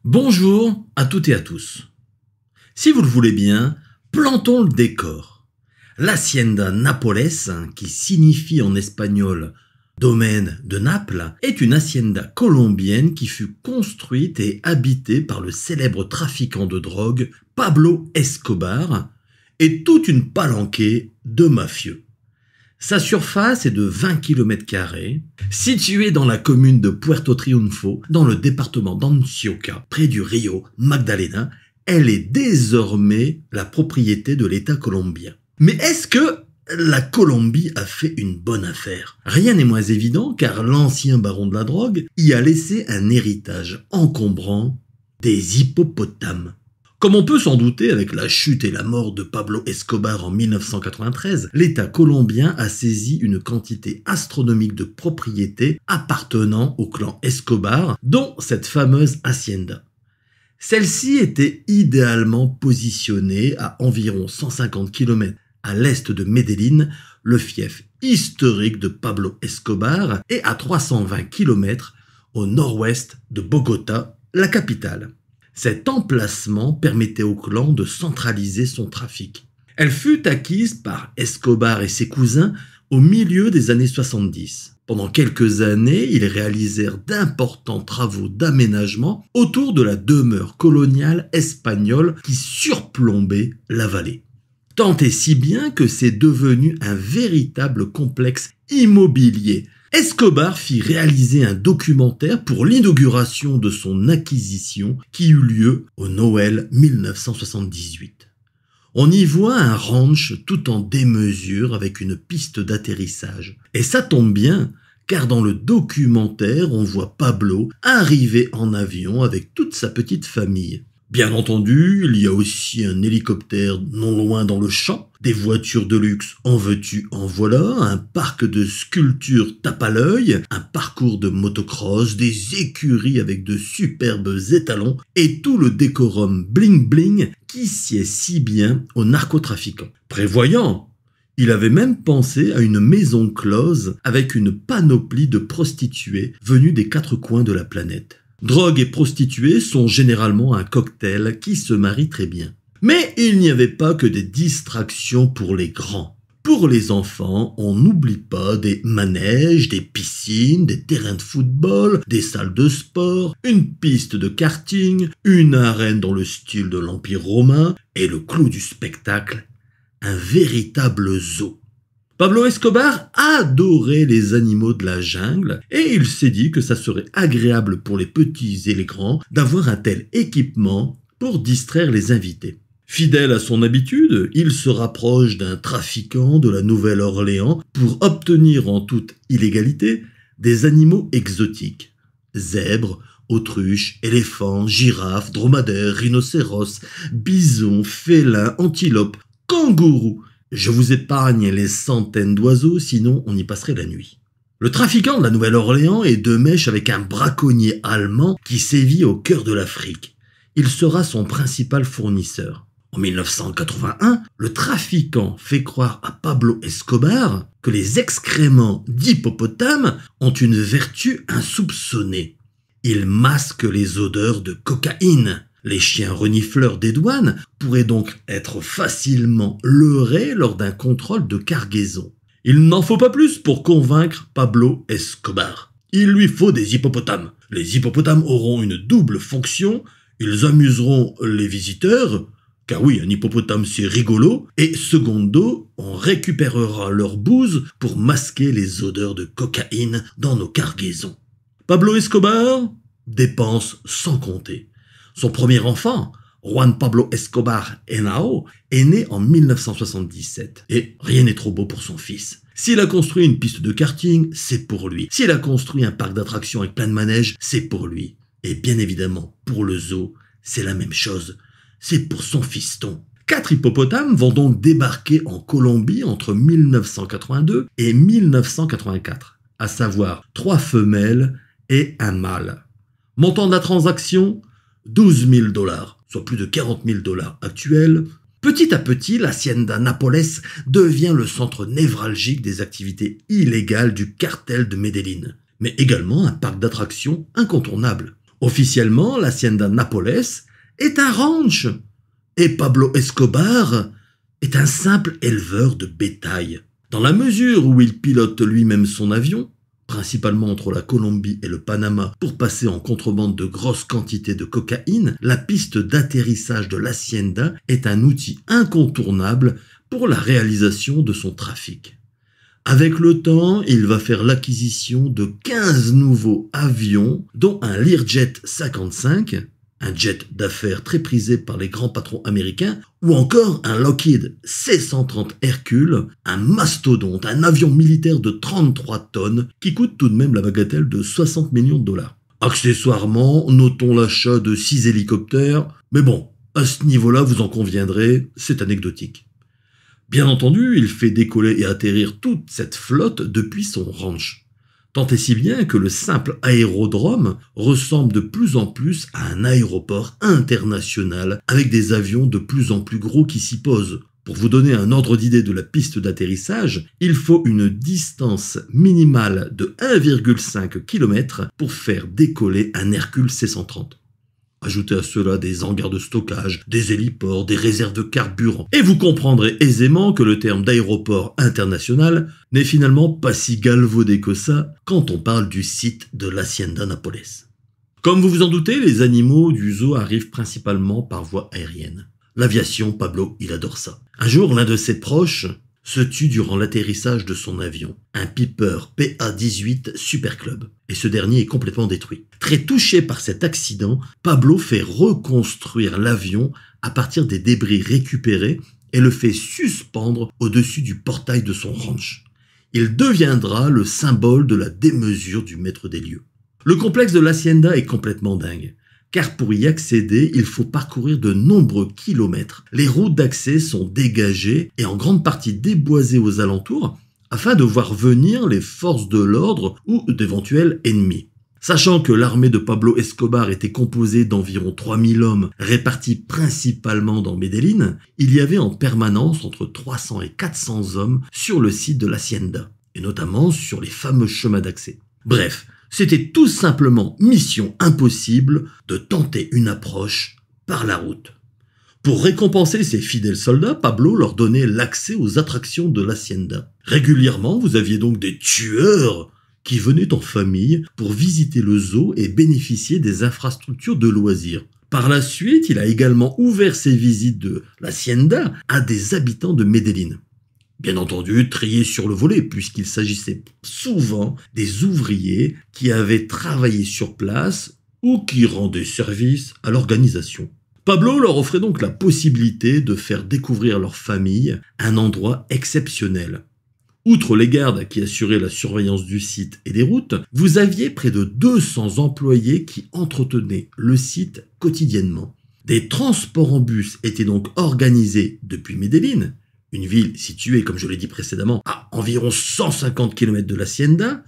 Bonjour à toutes et à tous. Si vous le voulez bien, plantons le décor. L'Hacienda Nápoles, qui signifie en espagnol domaine de Naples, est une hacienda colombienne qui fut construite et habitée par le célèbre trafiquant de drogue Pablo Escobar et toute une palanquée de mafieux. Sa surface est de 20 km², située dans la commune de Puerto Triunfo, dans le département d'Antioquia, près du Rio Magdalena. Elle est désormais la propriété de l'État colombien. Mais est-ce que la Colombie a fait une bonne affaire? Rien n'est moins évident car l'ancien baron de la drogue y a laissé un héritage encombrant: des hippopotames. Comme on peut s'en douter, avec la chute et la mort de Pablo Escobar en 1993, l'État colombien a saisi une quantité astronomique de propriétés appartenant au clan Escobar, dont cette fameuse hacienda. Celle-ci était idéalement positionnée à environ 150 km à l'est de Medellín, le fief historique de Pablo Escobar, et à 320 km au nord-ouest de Bogota, la capitale. Cet emplacement permettait au clan de centraliser son trafic. Elle fut acquise par Escobar et ses cousins au milieu des années 70. Pendant quelques années, ils réalisèrent d'importants travaux d'aménagement autour de la demeure coloniale espagnole qui surplombait la vallée. Tant et si bien que c'est devenu un véritable complexe immobilier. Escobar fit réaliser un documentaire pour l'inauguration de son acquisition qui eut lieu au Noël 1978. On y voit un ranch tout en démesure avec une piste d'atterrissage. Et ça tombe bien, car dans le documentaire, on voit Pablo arriver en avion avec toute sa petite famille. Bien entendu, il y a aussi un hélicoptère non loin dans le champ, des voitures de luxe en veux-tu en voilà, un parc de sculptures tape à l'œil, un parcours de motocross, des écuries avec de superbes étalons et tout le décorum bling-bling qui sied si bien aux narcotrafiquants. Prévoyant, il avait même pensé à une maison close avec une panoplie de prostituées venues des quatre coins de la planète. Drogue et prostituées sont généralement un cocktail qui se marie très bien. Mais il n'y avait pas que des distractions pour les grands. Pour les enfants, on n'oublie pas des manèges, des piscines, des terrains de football, des salles de sport, une piste de karting, une arène dans le style de l'Empire romain et le clou du spectacle, un véritable zoo. Pablo Escobar adorait les animaux de la jungle et il s'est dit que ça serait agréable pour les petits et les grands d'avoir un tel équipement pour distraire les invités. Fidèle à son habitude, il se rapproche d'un trafiquant de la Nouvelle-Orléans pour obtenir en toute illégalité des animaux exotiques. Zèbres, autruches, éléphants, girafes, dromadaires, rhinocéros, bisons, félins, antilopes, kangourous. Je vous épargne les centaines d'oiseaux, sinon on y passerait la nuit. Le trafiquant de la Nouvelle-Orléans est de mèche avec un braconnier allemand qui sévit au cœur de l'Afrique. Il sera son principal fournisseur. En 1981, le trafiquant fait croire à Pablo Escobar que les excréments d'hippopotame ont une vertu insoupçonnée. Ils masquent les odeurs de cocaïne. Les chiens renifleurs des douanes pourraient donc être facilement leurrés lors d'un contrôle de cargaison. Il n'en faut pas plus pour convaincre Pablo Escobar. Il lui faut des hippopotames. Les hippopotames auront une double fonction. Ils amuseront les visiteurs, car oui, un hippopotame c'est rigolo, et secondo, on récupérera leur bouse pour masquer les odeurs de cocaïne dans nos cargaisons. Pablo Escobar dépense sans compter. Son premier enfant, Juan Pablo Escobar Henao, est né en 1977. Et rien n'est trop beau pour son fils. S'il a construit une piste de karting, c'est pour lui. S'il a construit un parc d'attractions avec plein de manèges, c'est pour lui. Et bien évidemment, pour le zoo, c'est la même chose. C'est pour son fiston. 4 hippopotames vont donc débarquer en Colombie entre 1982 et 1984, à savoir 3 femelles et un mâle. Montant de la transaction, $12 000, soit plus de $40 000 actuels. Petit à petit, l'Hacienda Nápoles devient le centre névralgique des activités illégales du cartel de Medellín, mais également un parc d'attractions incontournable. Officiellement, l'Hacienda Nápoles est un ranch et Pablo Escobar est un simple éleveur de bétail. Dans la mesure où il pilote lui-même son avion, principalement entre la Colombie et le Panama pour passer en contrebande de grosses quantités de cocaïne, la piste d'atterrissage de l'Hacienda est un outil incontournable pour la réalisation de son trafic. Avec le temps, il va faire l'acquisition de 15 nouveaux avions, dont un Learjet 55, un jet d'affaires très prisé par les grands patrons américains, ou encore un Lockheed C-130 Hercule, un mastodonte, un avion militaire de 33 tonnes, qui coûte tout de même la bagatelle de 60 millions de dollars. Accessoirement, notons l'achat de 6 hélicoptères, mais bon, à ce niveau-là, vous en conviendrez, c'est anecdotique. Bien entendu, il fait décoller et atterrir toute cette flotte depuis son ranch. Tant et si bien que le simple aérodrome ressemble de plus en plus à un aéroport international avec des avions de plus en plus gros qui s'y posent. Pour vous donner un ordre d'idée de la piste d'atterrissage, il faut une distance minimale de 1,5 km pour faire décoller un Hercule C-130. Ajoutez à cela des hangars de stockage, des héliports, des réserves de carburant. Et vous comprendrez aisément que le terme d'aéroport international n'est finalement pas si galvaudé que ça quand on parle du site de l'Hacienda Nápoles. Comme vous vous en doutez, les animaux du zoo arrivent principalement par voie aérienne. L'aviation, Pablo, il adore ça. Un jour, l'un de ses proches se tue durant l'atterrissage de son avion, un Piper PA-18 Super Club, et ce dernier est complètement détruit. Très touché par cet accident, Pablo fait reconstruire l'avion à partir des débris récupérés et le fait suspendre au-dessus du portail de son ranch. Il deviendra le symbole de la démesure du maître des lieux. Le complexe de l'Hacienda est complètement dingue. Car pour y accéder, il faut parcourir de nombreux kilomètres. Les routes d'accès sont dégagées et en grande partie déboisées aux alentours afin de voir venir les forces de l'ordre ou d'éventuels ennemis. Sachant que l'armée de Pablo Escobar était composée d'environ 3000 hommes répartis principalement dans Medellín, il y avait en permanence entre 300 et 400 hommes sur le site de l'Hacienda, et notamment sur les fameux chemins d'accès. Bref, c'était tout simplement mission impossible de tenter une approche par la route. Pour récompenser ses fidèles soldats, Pablo leur donnait l'accès aux attractions de l'Hacienda. Régulièrement, vous aviez donc des tueurs qui venaient en famille pour visiter le zoo et bénéficier des infrastructures de loisirs. Par la suite, il a également ouvert ses visites de l'Hacienda à des habitants de Medellín. Bien entendu, triés sur le volet, puisqu'il s'agissait souvent des ouvriers qui avaient travaillé sur place ou qui rendaient service à l'organisation. Pablo leur offrait donc la possibilité de faire découvrir leur famille un endroit exceptionnel. Outre les gardes qui assuraient la surveillance du site et des routes, vous aviez près de 200 employés qui entretenaient le site quotidiennement. Des transports en bus étaient donc organisés depuis Medellín, une ville située, comme je l'ai dit précédemment, à environ 150 km de l'Hacienda,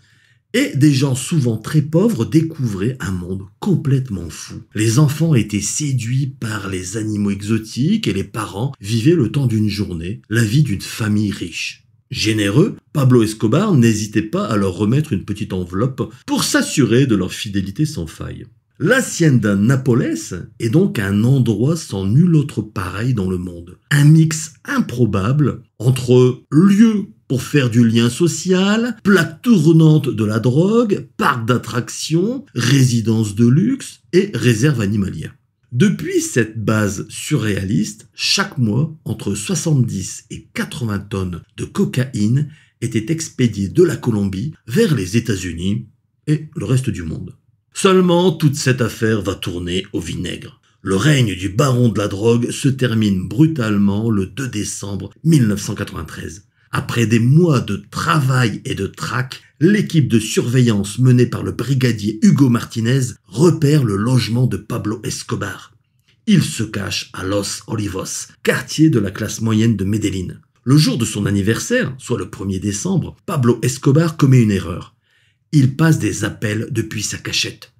et des gens souvent très pauvres découvraient un monde complètement fou. Les enfants étaient séduits par les animaux exotiques et les parents vivaient le temps d'une journée la vie d'une famille riche. Généreux, Pablo Escobar n'hésitait pas à leur remettre une petite enveloppe pour s'assurer de leur fidélité sans faille. L'Hacienda Nápoles est donc un endroit sans nul autre pareil dans le monde. Un mix improbable entre lieu pour faire du lien social, plaque tournante de la drogue, parc d'attractions, résidence de luxe et réserve animalière. Depuis cette base surréaliste, chaque mois, entre 70 et 80 tonnes de cocaïne étaient expédiées de la Colombie vers les États-Unis et le reste du monde. Seulement, toute cette affaire va tourner au vinaigre. Le règne du baron de la drogue se termine brutalement le 2 décembre 1993. Après des mois de travail et de traque, l'équipe de surveillance menée par le brigadier Hugo Martinez repère le logement de Pablo Escobar. Il se cache à Los Olivos, quartier de la classe moyenne de Medellín. Le jour de son anniversaire, soit le 1er décembre, Pablo Escobar commet une erreur. Il passe des appels depuis sa cachette.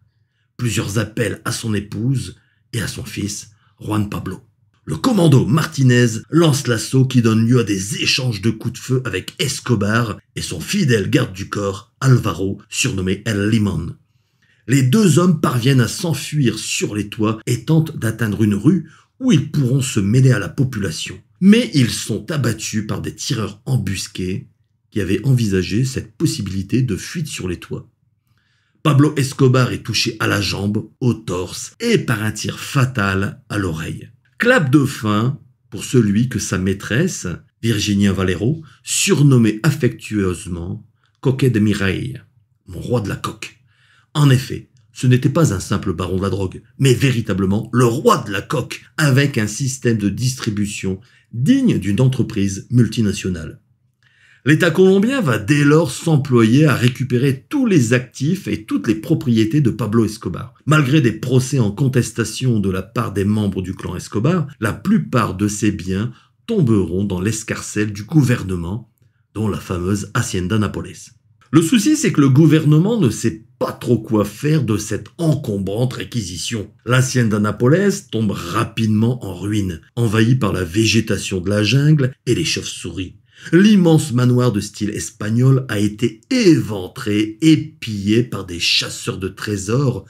Plusieurs appels à son épouse et à son fils, Juan Pablo. Le commando Martinez lance l'assaut qui donne lieu à des échanges de coups de feu avec Escobar et son fidèle garde du corps, Alvaro, surnommé El Limón. Les deux hommes parviennent à s'enfuir sur les toits et tentent d'atteindre une rue où ils pourront se mêler à la population. Mais ils sont abattus par des tireurs embusqués qui avaient envisagé cette possibilité de fuite sur les toits. Pablo Escobar est touché à la jambe, au torse et par un tir fatal à l'oreille. Clap de fin pour celui que sa maîtresse, Virginia Valero, surnommait affectueusement Coque de Mireille, mon roi de la coque. En effet, ce n'était pas un simple baron de la drogue, mais véritablement le roi de la coque, avec un système de distribution digne d'une entreprise multinationale. L'État colombien va dès lors s'employer à récupérer tous les actifs et toutes les propriétés de Pablo Escobar. Malgré des procès en contestation de la part des membres du clan Escobar, la plupart de ces biens tomberont dans l'escarcelle du gouvernement, dont la fameuse Hacienda Nápoles. Le souci, c'est que le gouvernement ne sait pas trop quoi faire de cette encombrante réquisition. L'Hacienda Nápoles tombe rapidement en ruine, envahie par la végétation de la jungle et les chauves-souris. L'immense manoir de style espagnol a été éventré et pillé par des chasseurs de trésors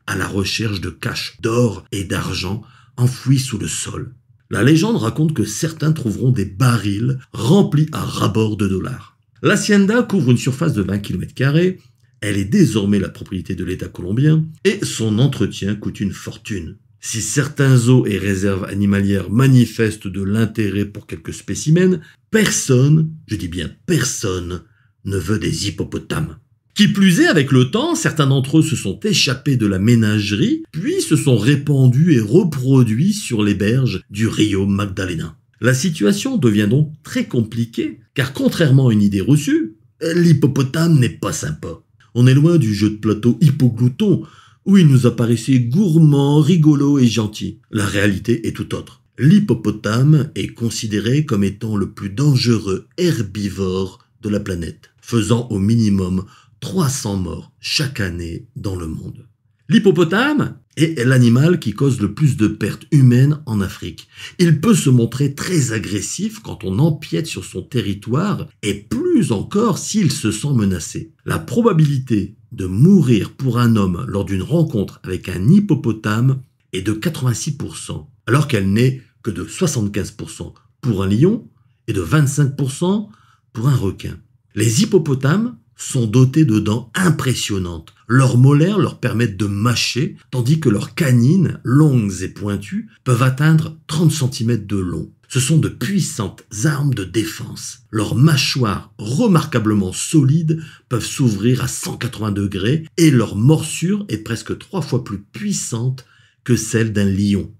à la recherche de caches d'or et d'argent enfouis sous le sol. La légende raconte que certains trouveront des barils remplis à ras-bord de dollars. L'hacienda couvre une surface de 20 km², elle est désormais la propriété de l'État colombien et son entretien coûte une fortune. Si certains zoos et réserves animalières manifestent de l'intérêt pour quelques spécimens, personne, je dis bien personne, ne veut des hippopotames. Qui plus est, avec le temps, certains d'entre eux se sont échappés de la ménagerie, puis se sont répandus et reproduits sur les berges du Rio Magdalena. La situation devient donc très compliquée, car contrairement à une idée reçue, l'hippopotame n'est pas sympa. On est loin du jeu de plateau Hippoglouton, où il nous apparaissait gourmand, rigolo et gentil. La réalité est tout autre. L'hippopotame est considéré comme étant le plus dangereux herbivore de la planète, faisant au minimum 300 morts chaque année dans le monde. L'hippopotame est l'animal qui cause le plus de pertes humaines en Afrique. Il peut se montrer très agressif quand on empiète sur son territoire et plus encore s'il se sent menacé. La probabilité de mourir pour un homme lors d'une rencontre avec un hippopotame est de 86%, alors qu'elle n'est que de 75% pour un lion et de 25% pour un requin. Les hippopotames sont dotés de dents impressionnantes. Leurs molaires leur permettent de mâcher, tandis que leurs canines, longues et pointues, peuvent atteindre 30 cm de long. Ce sont de puissantes armes de défense. Leurs mâchoires, remarquablement solides, peuvent s'ouvrir à 180 degrés et leur morsure est presque 3 fois plus puissante que celle d'un lion.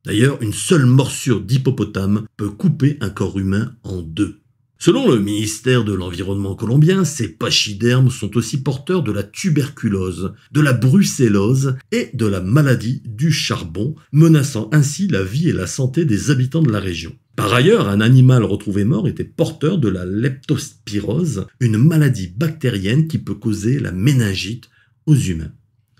D'ailleurs, une seule morsure d'hippopotame peut couper un corps humain en deux. Selon le ministère de l'Environnement colombien, ces pachydermes sont aussi porteurs de la tuberculose, de la brucellose et de la maladie du charbon, menaçant ainsi la vie et la santé des habitants de la région. Par ailleurs, un animal retrouvé mort était porteur de la leptospirose, une maladie bactérienne qui peut causer la méningite aux humains.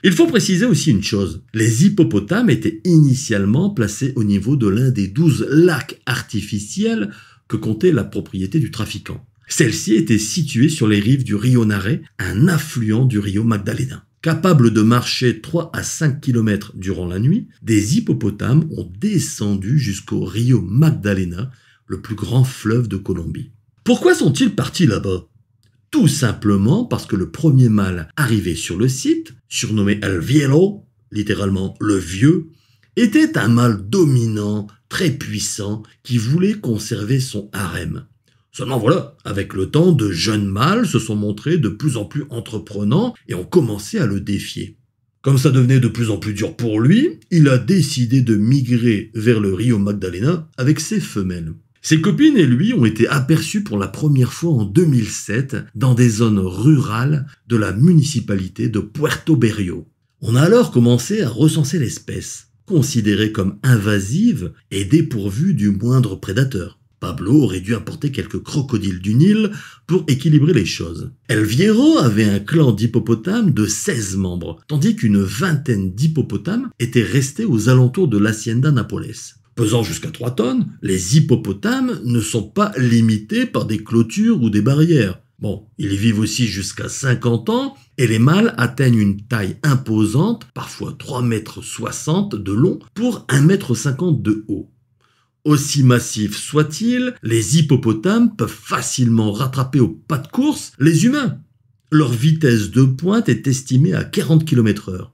Il faut préciser aussi une chose, les hippopotames étaient initialement placés au niveau de l'un des 12 lacs artificiels que comptait la propriété du trafiquant. Celle-ci était située sur les rives du Rio Nare, un affluent du Rio Magdalena. Capables de marcher 3 à 5 km durant la nuit, des hippopotames ont descendu jusqu'au Rio Magdalena, le plus grand fleuve de Colombie. Pourquoi sont-ils partis là-bas ? Tout simplement parce que le premier mâle arrivé sur le site, surnommé El Viejo, littéralement le vieux, était un mâle dominant, très puissant, qui voulait conserver son harem. Seulement voilà, avec le temps, de jeunes mâles se sont montrés de plus en plus entreprenants et ont commencé à le défier. Comme ça devenait de plus en plus dur pour lui, il a décidé de migrer vers le Rio Magdalena avec ses femelles. Ses copines et lui ont été aperçus pour la première fois en 2007 dans des zones rurales de la municipalité de Puerto Berrio. On a alors commencé à recenser l'espèce, considérée comme invasive et dépourvue du moindre prédateur. Pablo aurait dû apporter quelques crocodiles du Nil pour équilibrer les choses. El Viejo avait un clan d'hippopotames de 16 membres, tandis qu'une vingtaine d'hippopotames étaient restés aux alentours de l'Hacienda Nápoles. Pesant jusqu'à 3 tonnes, les hippopotames ne sont pas limités par des clôtures ou des barrières. Bon, ils vivent aussi jusqu'à 50 ans et les mâles atteignent une taille imposante, parfois 3,60 m de long pour 1,50 m de haut. Aussi massifs soient-ils, les hippopotames peuvent facilement rattraper au pas de course les humains. Leur vitesse de pointe est estimée à 40 km/h.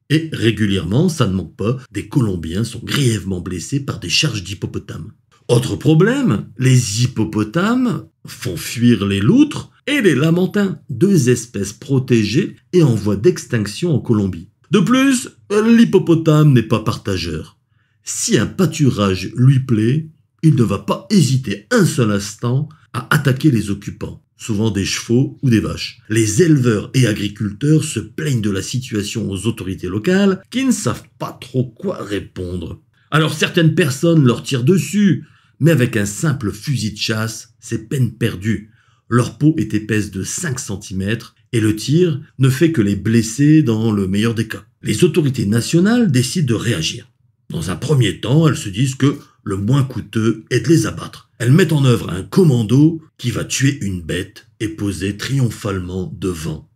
Et régulièrement, ça ne manque pas, des Colombiens sont grièvement blessés par des charges d'hippopotames. Autre problème, les hippopotames font fuir les loutres et les lamantins, deux espèces protégées et en voie d'extinction en Colombie. De plus, l'hippopotame n'est pas partageur. Si un pâturage lui plaît, il ne va pas hésiter un seul instant à attaquer les occupants, souvent des chevaux ou des vaches. Les éleveurs et agriculteurs se plaignent de la situation aux autorités locales qui ne savent pas trop quoi répondre. Alors certaines personnes leur tirent dessus, mais avec un simple fusil de chasse, c'est peine perdue. Leur peau est épaisse de 5 cm et le tir ne fait que les blesser dans le meilleur des cas. Les autorités nationales décident de réagir. Dans un premier temps, elles se disent que le moins coûteux est de les abattre. Elles mettent en œuvre un commando qui va tuer une bête et poser triomphalement devant.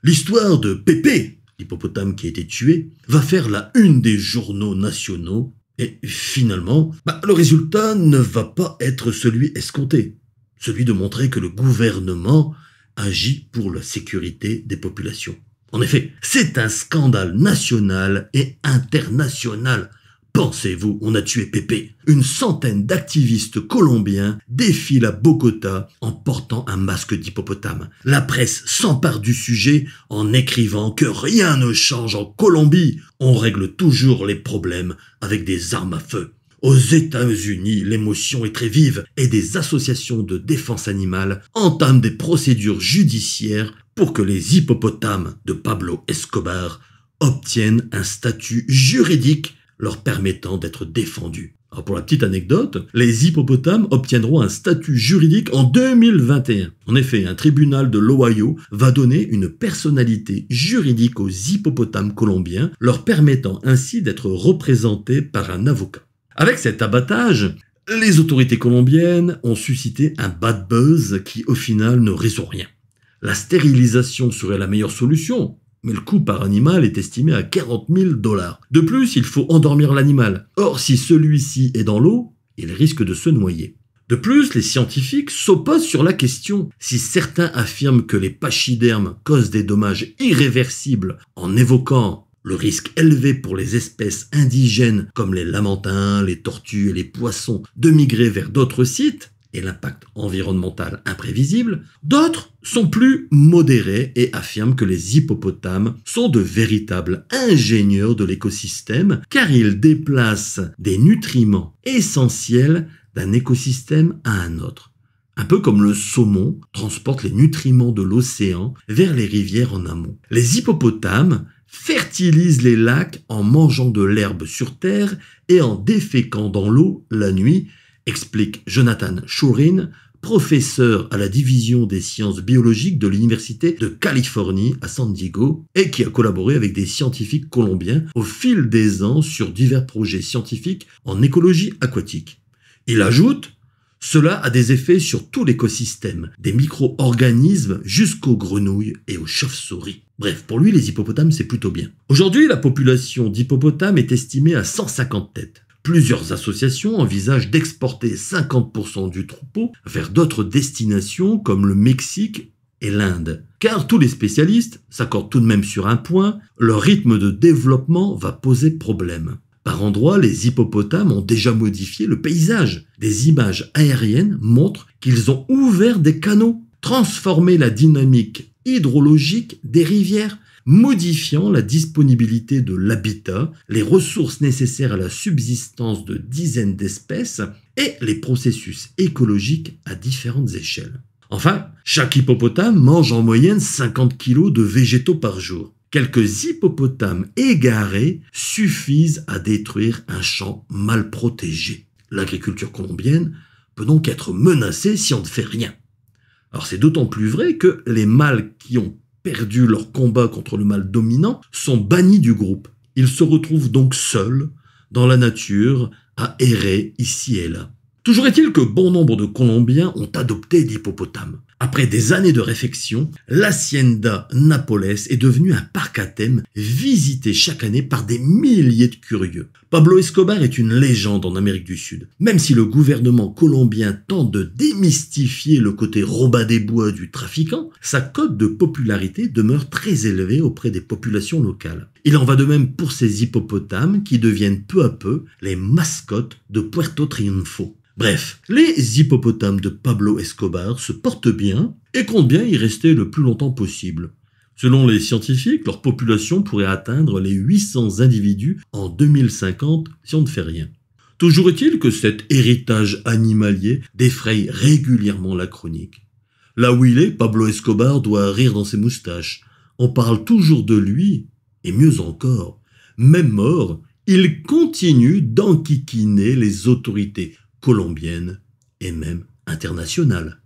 L'histoire de Pépé, l'hippopotame qui a été tué, va faire la une des journaux nationaux et finalement, le résultat ne va pas être celui escompté, celui de montrer que le gouvernement agit pour la sécurité des populations. En effet, c'est un scandale national et international. Pensez-vous, on a tué Pépé. Une centaine d'activistes colombiens défilent à Bogota en portant un masque d'hippopotame. La presse s'empare du sujet en écrivant que rien ne change en Colombie. On règle toujours les problèmes avec des armes à feu. Aux États-Unis, l'émotion est très vive et des associations de défense animale entament des procédures judiciaires pour que les hippopotames de Pablo Escobar obtiennent un statut juridique leur permettant d'être défendus. Alors pour la petite anecdote, les hippopotames obtiendront un statut juridique en 2021. En effet, un tribunal de l'Ohio va donner une personnalité juridique aux hippopotames colombiens, leur permettant ainsi d'être représentés par un avocat. Avec cet abattage, les autorités colombiennes ont suscité un bad buzz qui au final ne résout rien. La stérilisation serait la meilleure solution, mais le coût par animal est estimé à 40 000 $. De plus, il faut endormir l'animal. Or, si celui-ci est dans l'eau, il risque de se noyer. De plus, les scientifiques s'opposent sur la question. Si certains affirment que les pachydermes causent des dommages irréversibles en évoquant le risque élevé pour les espèces indigènes comme les lamantins, les tortues et les poissons de migrer vers d'autres sites, et l'impact environnemental imprévisible, d'autres sont plus modérés et affirment que les hippopotames sont de véritables ingénieurs de l'écosystème car ils déplacent des nutriments essentiels d'un écosystème à un autre. Un peu comme le saumon transporte les nutriments de l'océan vers les rivières en amont. Les hippopotames fertilisent les lacs en mangeant de l'herbe sur terre et en déféquant dans l'eau la nuit, explique Jonathan Shurin, professeur à la division des sciences biologiques de l'Université de Californie à San Diego et qui a collaboré avec des scientifiques colombiens au fil des ans sur divers projets scientifiques en écologie aquatique. Il ajoute « Cela a des effets sur tout l'écosystème, des micro-organismes jusqu'aux grenouilles et aux chauves-souris. » Bref, pour lui, les hippopotames, c'est plutôt bien. Aujourd'hui, la population d'hippopotames est estimée à 150 têtes. Plusieurs associations envisagent d'exporter 50% du troupeau vers d'autres destinations comme le Mexique et l'Inde. Car tous les spécialistes s'accordent tout de même sur un point, leur rythme de développement va poser problème. Par endroits, les hippopotames ont déjà modifié le paysage. Des images aériennes montrent qu'ils ont ouvert des canaux, transformé la dynamique hydrologique des rivières, modifiant la disponibilité de l'habitat, les ressources nécessaires à la subsistance de dizaines d'espèces et les processus écologiques à différentes échelles. Enfin, chaque hippopotame mange en moyenne 50 kg de végétaux par jour. Quelques hippopotames égarés suffisent à détruire un champ mal protégé. L'agriculture colombienne peut donc être menacée si on ne fait rien. Alors c'est d'autant plus vrai que les mâles qui ont perdu leur combat contre le mâle dominant sont bannis du groupe. Ils se retrouvent donc seuls dans la nature à errer ici et là. Toujours est-il que bon nombre de Colombiens ont adopté d'hippopotames. Après des années de réfection, l'Hacienda Nápoles est devenue un parc à thème visité chaque année par des milliers de curieux. Pablo Escobar est une légende en Amérique du Sud. Même si le gouvernement colombien tente de démystifier le côté Robin des Bois du trafiquant, sa cote de popularité demeure très élevée auprès des populations locales. Il en va de même pour ces hippopotames qui deviennent peu à peu les mascottes de Puerto Triunfo. Bref, les hippopotames de Pablo Escobar se portent bien et comptent bien y rester le plus longtemps possible. Selon les scientifiques, leur population pourrait atteindre les 800 individus en 2050 si on ne fait rien. Toujours est-il que cet héritage animalier défraye régulièrement la chronique. Là où il est, Pablo Escobar doit rire dans ses moustaches. On parle toujours de lui, et mieux encore, même mort, il continue d'enquiquiner les autorités colombiennes et même internationales.